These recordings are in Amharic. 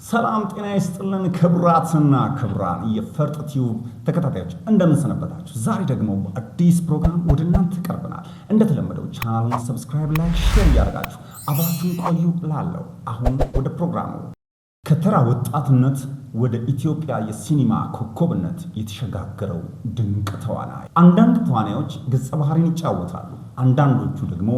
ሰላም ጤና ይስጥልን ክብራትና ክብራን የፈርጥ ቲዩብ ተከታታዮች እንደምን ሰነበታችሁ? ዛሬ ደግሞ በአዲስ ፕሮግራም ወደ እናንተ ቀርበናል። እንደተለመደው ቻናሉን ሰብስክራይብ፣ ላይክ፣ ሼር ያደርጋችሁ አብራችሁን ቆዩ እላለሁ። አሁን ወደ ፕሮግራሙ። ከተራ ወጣትነት ወደ ኢትዮጵያ የሲኒማ ኮከብነት የተሸጋገረው ድንቅ ተዋናይ። አንዳንድ ተዋናዮች ገጸ ባህሪን ይጫወታሉ፣ አንዳንዶቹ ደግሞ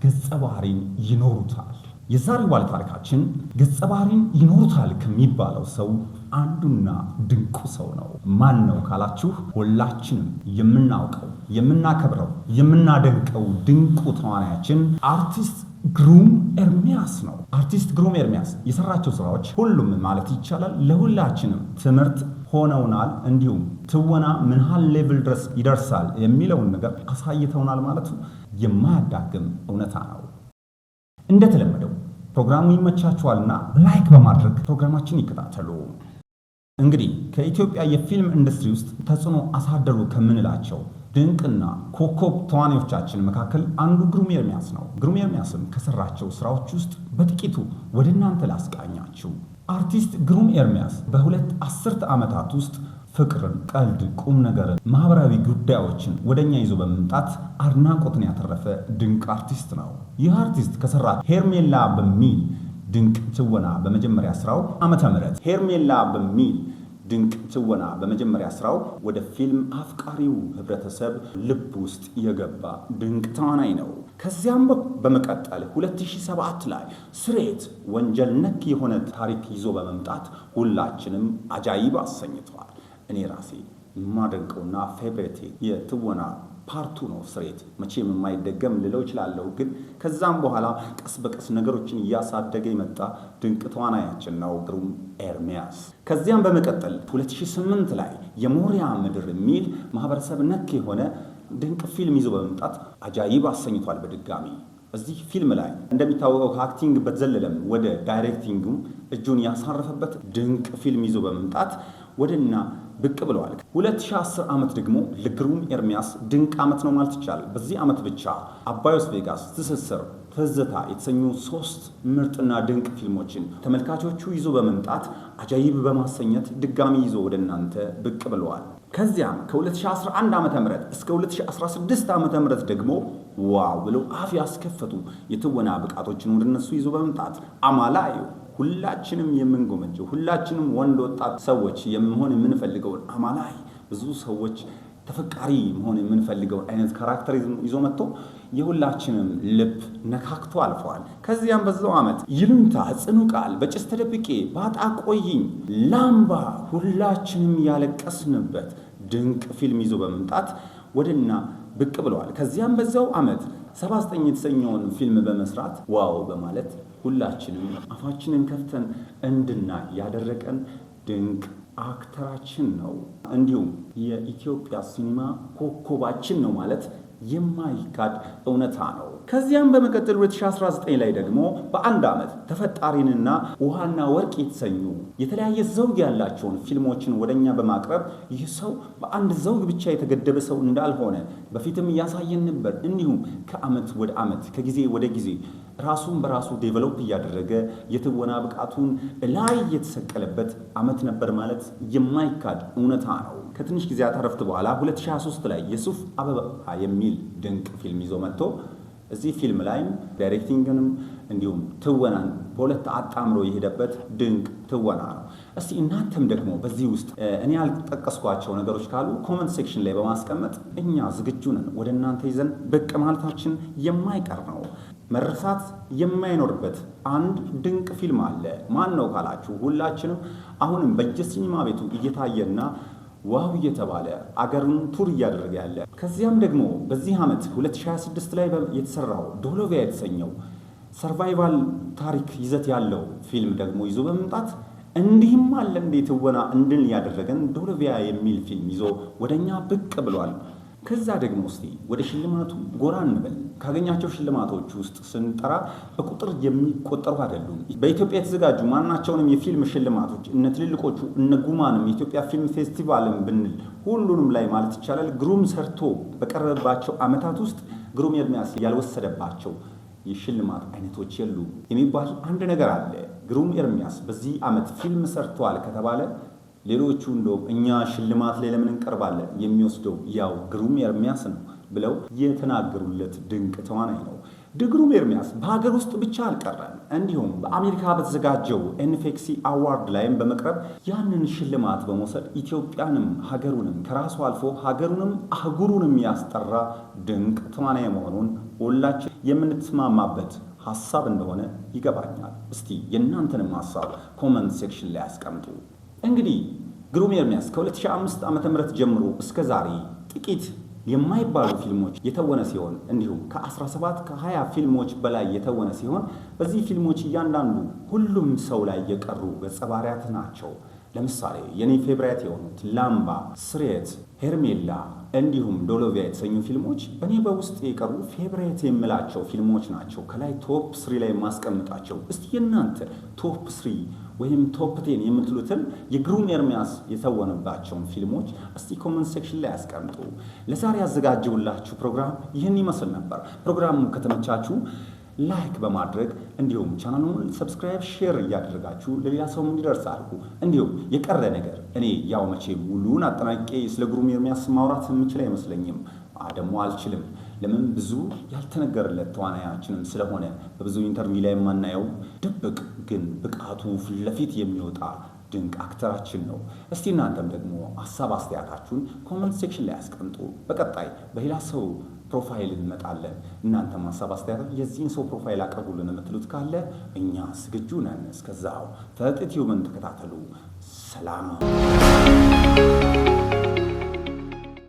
ገጸ ባህሪን ይኖሩታል። የዛሬው ባለ ታሪካችን ገጸ ባህሪን ይኖሩታል ከሚባለው ሰው አንዱና ድንቁ ሰው ነው። ማን ነው ካላችሁ ሁላችንም የምናውቀው፣ የምናከብረው፣ የምናደንቀው ድንቁ ተዋናያችን አርቲስት ግሩም ኤርሚያስ ነው። አርቲስት ግሩም ኤርሚያስ የሰራቸው ስራዎች ሁሉም ማለት ይቻላል ለሁላችንም ትምህርት ሆነውናል። እንዲሁም ትወና ምን ያህል ሌቭል ድረስ ይደርሳል የሚለውን ነገር አሳይተውናል ማለቱ የማያዳግም እውነታ ነው። እንደተለመደው ፕሮግራሙ ይመቻችኋልና ላይክ በማድረግ ፕሮግራማችን ይከታተሉ። እንግዲህ ከኢትዮጵያ የፊልም ኢንዱስትሪ ውስጥ ተጽዕኖ አሳደሩ ከምንላቸው ድንቅና ኮከብ ተዋናዮቻችን መካከል አንዱ ግሩም ኤርሚያስ ነው። ግሩም ኤርሚያስም ከሰራቸው ስራዎች ውስጥ በጥቂቱ ወደ እናንተ ላስቃኛችሁ። አርቲስት ግሩም ኤርሚያስ በሁለት አስርተ ዓመታት ውስጥ ፍቅርን፣ ቀልድ፣ ቁም ነገርን፣ ማህበራዊ ጉዳዮችን ወደኛ ይዞ በመምጣት አድናቆትን ያተረፈ ድንቅ አርቲስት ነው። ይህ አርቲስት ከሰራ ሄርሜላ በሚል ድንቅ ትወና በመጀመሪያ ስራው ሄርሜላ በሚል ድንቅ ትወና በመጀመሪያ ስራው ወደ ፊልም አፍቃሪው ህብረተሰብ ልብ ውስጥ የገባ ድንቅ ተዋናይ ነው። ከዚያም በመቀጠል 2007 ላይ ስሬት ወንጀል ነክ የሆነ ታሪክ ይዞ በመምጣት ሁላችንም አጃይብ አሰኝቷል። እኔ ራሴ የማደንቀውና ፌቨሬቴ የትወና ፓርቱ ነው ስሬት። መቼም የማይደገም ልለው እችላለሁ፣ ግን ከዛም በኋላ ቀስ በቀስ ነገሮችን እያሳደገ የመጣ ድንቅ ተዋናያችን ነው ግሩም ኤርሚያስ። ከዚያም በመቀጠል 2008 ላይ የሞሪያ ምድር የሚል ማህበረሰብ ነክ የሆነ ድንቅ ፊልም ይዞ በመምጣት አጃይብ አሰኝቷል። በድጋሚ እዚህ ፊልም ላይ እንደሚታወቀው ከአክቲንግ በተዘለለም ወደ ዳይሬክቲንጉ እጁን ያሳረፈበት ድንቅ ፊልም ይዞ በመምጣት ወደና ብቅ ብለዋል። 2010 ዓመት ደግሞ ለግሩም ኤርሚያስ ድንቅ ዓመት ነው ማለት ይቻላል። በዚህ ዓመት ብቻ አባዮስ ቬጋስ፣ ትስስር፣ ትዝታ የተሰኙ 3 ምርጥና ድንቅ ፊልሞችን ተመልካቾቹ ይዞ በመምጣት አጃይብ በማሰኘት ድጋሚ ይዞ ወደ እናንተ ብቅ ብለዋል። ከዚያም ከ2011 ዓ.ም እስከ 2016 ዓ.ም ደግሞ ዋው ብለው አፍ ያስከፈቱ የትወና ብቃቶችን ወደ እነሱ ይዞ በመምጣት አማላዩ ሁላችንም የምንጎመጀው ሁላችንም ወንድ ወጣት ሰዎች የመሆን የምንፈልገውን አማላይ ብዙ ሰዎች ተፈቃሪ መሆን የምንፈልገውን አይነት ካራክተሪዝም ይዞ መጥቶ የሁላችንም ልብ ነካክቶ አልፈዋል። ከዚያም በዛው ዓመት ይሉኝታ፣ ጽኑ ቃል፣ በጭስ ተደብቄ፣ ባጣ ቆይኝ፣ ላምባ ሁላችንም ያለቀስንበት ድንቅ ፊልም ይዞ በመምጣት ወደና ብቅ ብለዋል። ከዚያም በዛው ዓመት 79 የተሰኘውን ፊልም በመስራት ዋው በማለት ሁላችንም አፋችንን ከፍተን እንድናይ ያደረቀን ድንቅ አክተራችን ነው። እንዲሁም የኢትዮጵያ ሲኒማ ኮከባችን ነው ማለት የማይካድ እውነታ ነው። ከዚያም በመቀጠል 2019 ላይ ደግሞ በአንድ ዓመት ተፈጣሪንና ውሃና ወርቅ የተሰኙ የተለያየ ዘውግ ያላቸውን ፊልሞችን ወደኛ በማቅረብ ይህ ሰው በአንድ ዘውግ ብቻ የተገደበ ሰው እንዳልሆነ በፊትም እያሳየን ነበር። እንዲሁም ከዓመት ወደ ዓመት ከጊዜ ወደ ጊዜ ራሱን በራሱ ዴቨሎፕ እያደረገ የትወና ብቃቱን ላይ የተሰቀለበት ዓመት ነበር ማለት የማይካድ እውነታ ነው። ከትንሽ ጊዜያት አረፍት በኋላ 2023 ላይ የሱፍ አበባ የሚል ድንቅ ፊልም ይዞ መጥቶ እዚህ ፊልም ላይም ዳይሬክቲንግንም እንዲሁም ትወናን በሁለት አጣምሮ የሄደበት ድንቅ ትወና ነው። እስቲ እናንተም ደግሞ በዚህ ውስጥ እኔ ያልጠቀስኳቸው ነገሮች ካሉ ኮመንት ሴክሽን ላይ በማስቀመጥ እኛ ዝግጁ ነን ወደ እናንተ ይዘን ብቅ ማለታችን የማይቀር ነው። መረሳት የማይኖርበት አንድ ድንቅ ፊልም አለ። ማን ነው ካላችሁ ሁላችንም አሁንም በየሲኒማ ቤቱ እየታየና ዋው እየተባለ አገሩን ቱር እያደረገ ያለ። ከዚያም ደግሞ በዚህ ዓመት 2026 ላይ የተሰራው ዶሎቪያ የተሰኘው ሰርቫይቫል ታሪክ ይዘት ያለው ፊልም ደግሞ ይዞ በመምጣት እንዲህም አለ እንዴት ትወና እንድን ያደረገን ዶሎቪያ የሚል ፊልም ይዞ ወደኛ ብቅ ብሏል። ከዛ ደግሞ እስቲ ወደ ሽልማቱ ጎራ እንበል። ካገኛቸው ሽልማቶች ውስጥ ስንጠራ በቁጥር የሚቆጠሩ አይደሉም። በኢትዮጵያ የተዘጋጁ ማናቸውንም የፊልም ሽልማቶች እነ ትልልቆቹ እነ ጉማንም የኢትዮጵያ ፊልም ፌስቲቫልም ብንል ሁሉንም ላይ ማለት ይቻላል ግሩም ሰርቶ በቀረበባቸው ዓመታት ውስጥ ግሩም ኤርሚያስ ያልወሰደባቸው የሽልማት አይነቶች የሉ የሚባል አንድ ነገር አለ። ግሩም ኤርሚያስ በዚህ ዓመት ፊልም ሰርቷል ከተባለ ሌሎቹ እንደውም እኛ ሽልማት ላይ ለምን እንቀርባለን የሚወስደው ያው ግሩም ኤርሚያስ ነው ብለው የተናገሩለት ድንቅ ተዋናይ ነው። ግሩም ኤርሚያስ በሀገር ውስጥ ብቻ አልቀረም፣ እንዲሁም በአሜሪካ በተዘጋጀው ኤንፌክሲ አዋርድ ላይም በመቅረብ ያንን ሽልማት በመውሰድ ኢትዮጵያንም ሀገሩንም ከራሱ አልፎ ሀገሩንም አህጉሩንም ያስጠራ ድንቅ ተዋናይ መሆኑን ሁላችን የምንስማማበት ሀሳብ እንደሆነ ይገባኛል። እስቲ የእናንተንም ሀሳብ ኮመንት ሴክሽን ላይ አስቀምጡ። እንግዲህ ግሩም ኤርሚያስ ከ2005 ዓ.ም ጀምሮ እስከ ዛሬ ጥቂት የማይባሉ ፊልሞች የተወነ ሲሆን እንዲሁም ከ17 ከ20 ፊልሞች በላይ የተወነ ሲሆን በዚህ ፊልሞች እያንዳንዱ ሁሉም ሰው ላይ የቀሩ ገጸ ባህሪያት ናቸው። ለምሳሌ የኔ ፌቨራይት የሆኑት ላምባ፣ ስሬት፣ ሄርሜላ እንዲሁም ዶሎቪያ የተሰኙ ፊልሞች በእኔ በውስጥ የቀሩ ፌቨራይት የምላቸው ፊልሞች ናቸው። ከላይ ቶፕ 3 ላይ ማስቀምጣቸው። እስቲ የእናንተ ቶፕ 3 ወይም ቶፕ 10 የምትሉትን የግሩም ኤርሚያስ የተወነባቸውን ፊልሞች እስቲ ኮመንት ሴክሽን ላይ አስቀምጡ። ለዛሬ ያዘጋጀውላችሁ ፕሮግራም ይህን ይመስል ነበር። ፕሮግራሙ ከተመቻችሁ ላይክ በማድረግ እንዲሁም ቻናሉን ሰብስክራይብ፣ ሼር እያደረጋችሁ ለሌላ ሰው እንዲደርስ አድርጉ። እንዲሁም የቀረ ነገር እኔ ያው መቼ ሙሉን አጠናቅቄ ስለ ግሩም ኤርሚያስ ማውራት የምችል አይመስለኝም። ደግሞ አልችልም። ለምን ብዙ ያልተነገረለት ተዋናያችንም ስለሆነ በብዙ ኢንተርቪው ላይ የማናየው ድብቅ ግን ብቃቱ ፊት ለፊት የሚወጣ ድንቅ አክተራችን ነው። እስቲ እናንተም ደግሞ ሀሳብ አስተያየታችሁን ኮመንት ሴክሽን ላይ አስቀምጡ። በቀጣይ በሌላ ሰው ፕሮፋይል እንመጣለን። እናንተም ሀሳብ አስተያየት የዚህን ሰው ፕሮፋይል አቅርቡልን የምትሉት ካለ እኛ ዝግጁ ነን። እስከዛው ፈጥጥ ዩመን ተከታተሉ። ሰላም